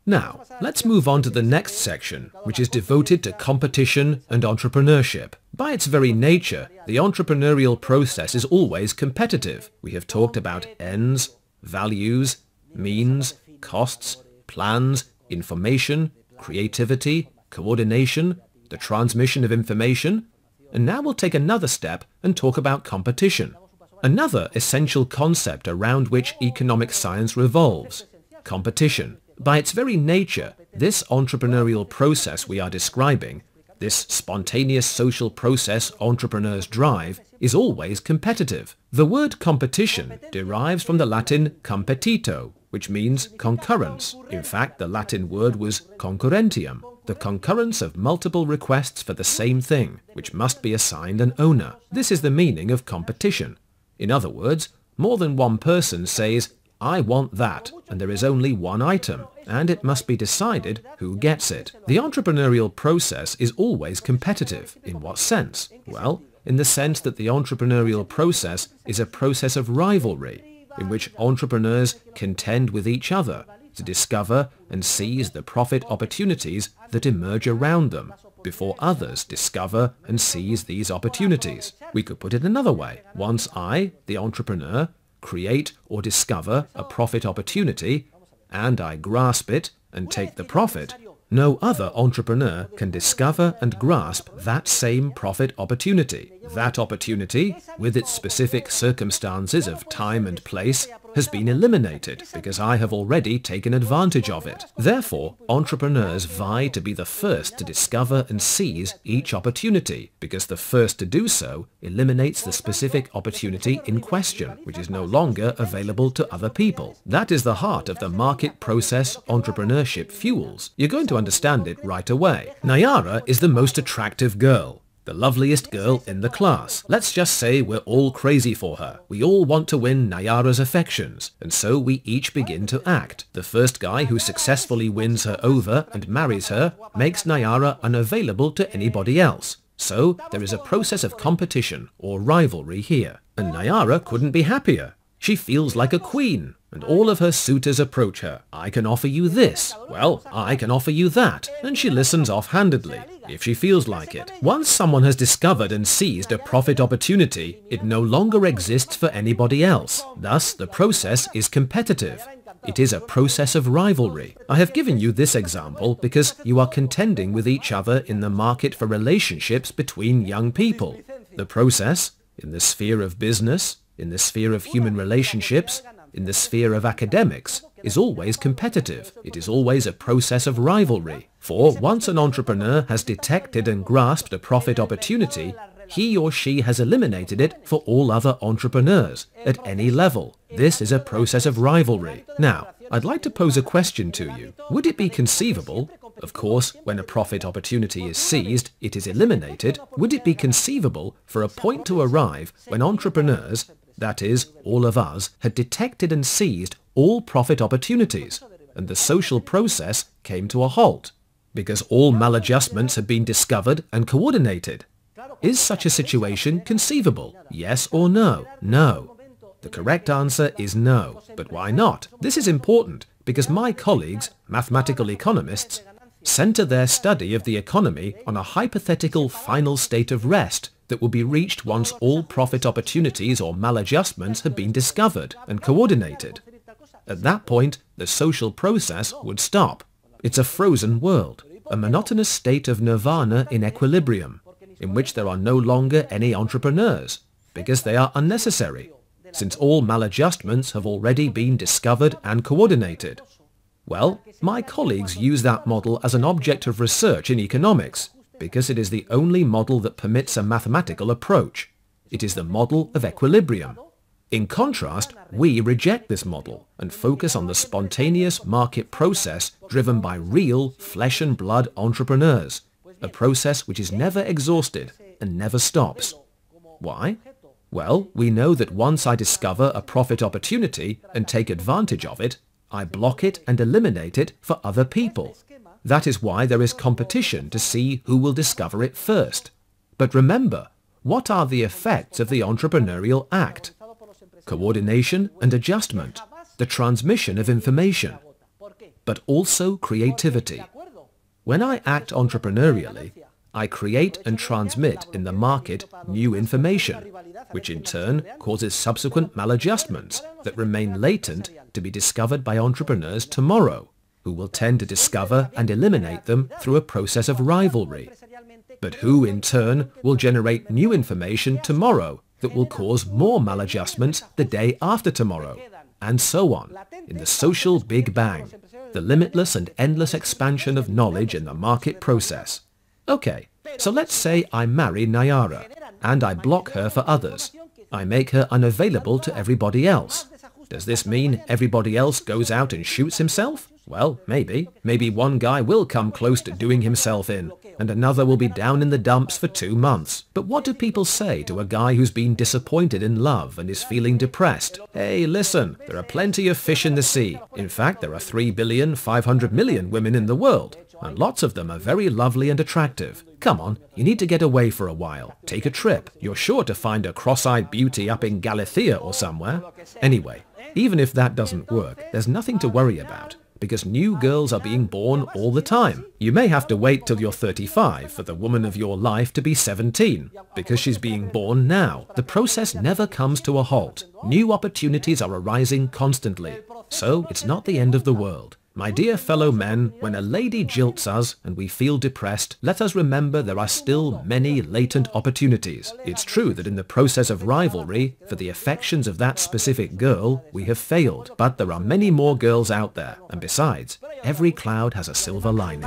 Now, let's move on to the next section, which is devoted to competition and entrepreneurship. By its very nature, the entrepreneurial process is always competitive. We have talked about ends, values, means, costs, plans, information, creativity, coordination, the transmission of information, and now we'll take another step and talk about competition. Another essential concept around which economic science revolves: competition. By its very nature, this entrepreneurial process we are describing, this spontaneous social process entrepreneurs drive, is always competitive. The word competition derives from the Latin competito, which means concurrence. In fact, the Latin word was concurrentium, the concurrence of multiple requests for the same thing, which must be assigned an owner. This is the meaning of competition. In other words, more than one person says, "I want that," and there is only one item, and it must be decided who gets it. The entrepreneurial process is always competitive. In what sense? Well, in the sense that the entrepreneurial process is a process of rivalry, in which entrepreneurs contend with each other to discover and seize the profit opportunities that emerge around them, before others discover and seize these opportunities. We could put it another way. Once I, the entrepreneur, create or discover a profit opportunity, and I grasp it and take the profit, no other entrepreneur can discover and grasp that same profit opportunity. That opportunity, with its specific circumstances of time and place, has been eliminated because I have already taken advantage of it. Therefore, entrepreneurs vie to be the first to discover and seize each opportunity, because the first to do so eliminates the specific opportunity in question, which is no longer available to other people. That is the heart of the market process entrepreneurship fuels. You're going to understand it right away. Nayara is the most attractive girl, the loveliest girl in the class. Let's just say we're all crazy for her. We all want to win Nayara's affections, and so we each begin to act. The first guy who successfully wins her over and marries her makes Nayara unavailable to anybody else. So there is a process of competition or rivalry here. And Nayara couldn't be happier. She feels like a queen, and all of her suitors approach her. "I can offer you this." "Well, I can offer you that." And she listens offhandedly, if she feels like it. Once someone has discovered and seized a profit opportunity, it no longer exists for anybody else. Thus, the process is competitive. It is a process of rivalry. I have given you this example because you are contending with each other in the market for relationships between young people. The process, in the sphere of business, in the sphere of human relationships, in the sphere of academics, is always competitive. It is always a process of rivalry. For once an entrepreneur has detected and grasped a profit opportunity, he or she has eliminated it for all other entrepreneurs at any level. This is a process of rivalry. Now, I'd like to pose a question to you. Would it be conceivable, of course, when a profit opportunity is seized, it is eliminated, would it be conceivable for a point to arrive when entrepreneurs, that is, all of us, had detected and seized all profit opportunities, and the social process came to a halt, because all maladjustments had been discovered and coordinated? Is such a situation conceivable? Yes or no? No. The correct answer is no. But why not? This is important because my colleagues, mathematical economists, center their study of the economy on a hypothetical final state of rest that will be reached once all profit opportunities or maladjustments have been discovered and coordinated. At that point, the social process would stop. It's a frozen world, a monotonous state of nirvana in equilibrium, in which there are no longer any entrepreneurs, because they are unnecessary, since all maladjustments have already been discovered and coordinated. Well, my colleagues use that model as an object of research in economics, because it is the only model that permits a mathematical approach. It is the model of equilibrium. In contrast, we reject this model and focus on the spontaneous market process driven by real flesh and blood entrepreneurs, a process which is never exhausted and never stops. Why? Well, we know that once I discover a profit opportunity and take advantage of it, I block it and eliminate it for other people. That is why there is competition to see who will discover it first. But remember, what are the effects of the entrepreneurial act? Coordination and adjustment, the transmission of information. but also creativity. When I act entrepreneurially, I create and transmit in the market new information, which in turn causes subsequent maladjustments that remain latent to be discovered by entrepreneurs tomorrow, who will tend to discover and eliminate them through a process of rivalry, but who in turn will generate new information tomorrow that will cause more maladjustments the day after tomorrow, and so on, in the social Big Bang, the limitless and endless expansion of knowledge in the market process. Okay, so let's say I marry Nayara, and I block her for others. I make her unavailable to everybody else. Does this mean everybody else goes out and shoots himself? Well, maybe. Maybe one guy will come close to doing himself in, and another will be down in the dumps for 2 months. But what do people say to a guy who's been disappointed in love and is feeling depressed? Hey, listen, there are plenty of fish in the sea. In fact, there are 3,500,000,000 women in the world, and lots of them are very lovely and attractive. Come on, you need to get away for a while. Take a trip. You're sure to find a cross-eyed beauty up in Galicia or somewhere. Anyway, even if that doesn't work, there's nothing to worry about, because new girls are being born all the time. You may have to wait till you're 35 for the woman of your life to be 17, because she's being born now. The process never comes to a halt. New opportunities are arising constantly, so it's not the end of the world. My dear fellow men, when a lady jilts us and we feel depressed, let us remember there are still many latent opportunities. It's true that in the process of rivalry, for the affections of that specific girl, we have failed. But there are many more girls out there. And besides, every cloud has a silver lining.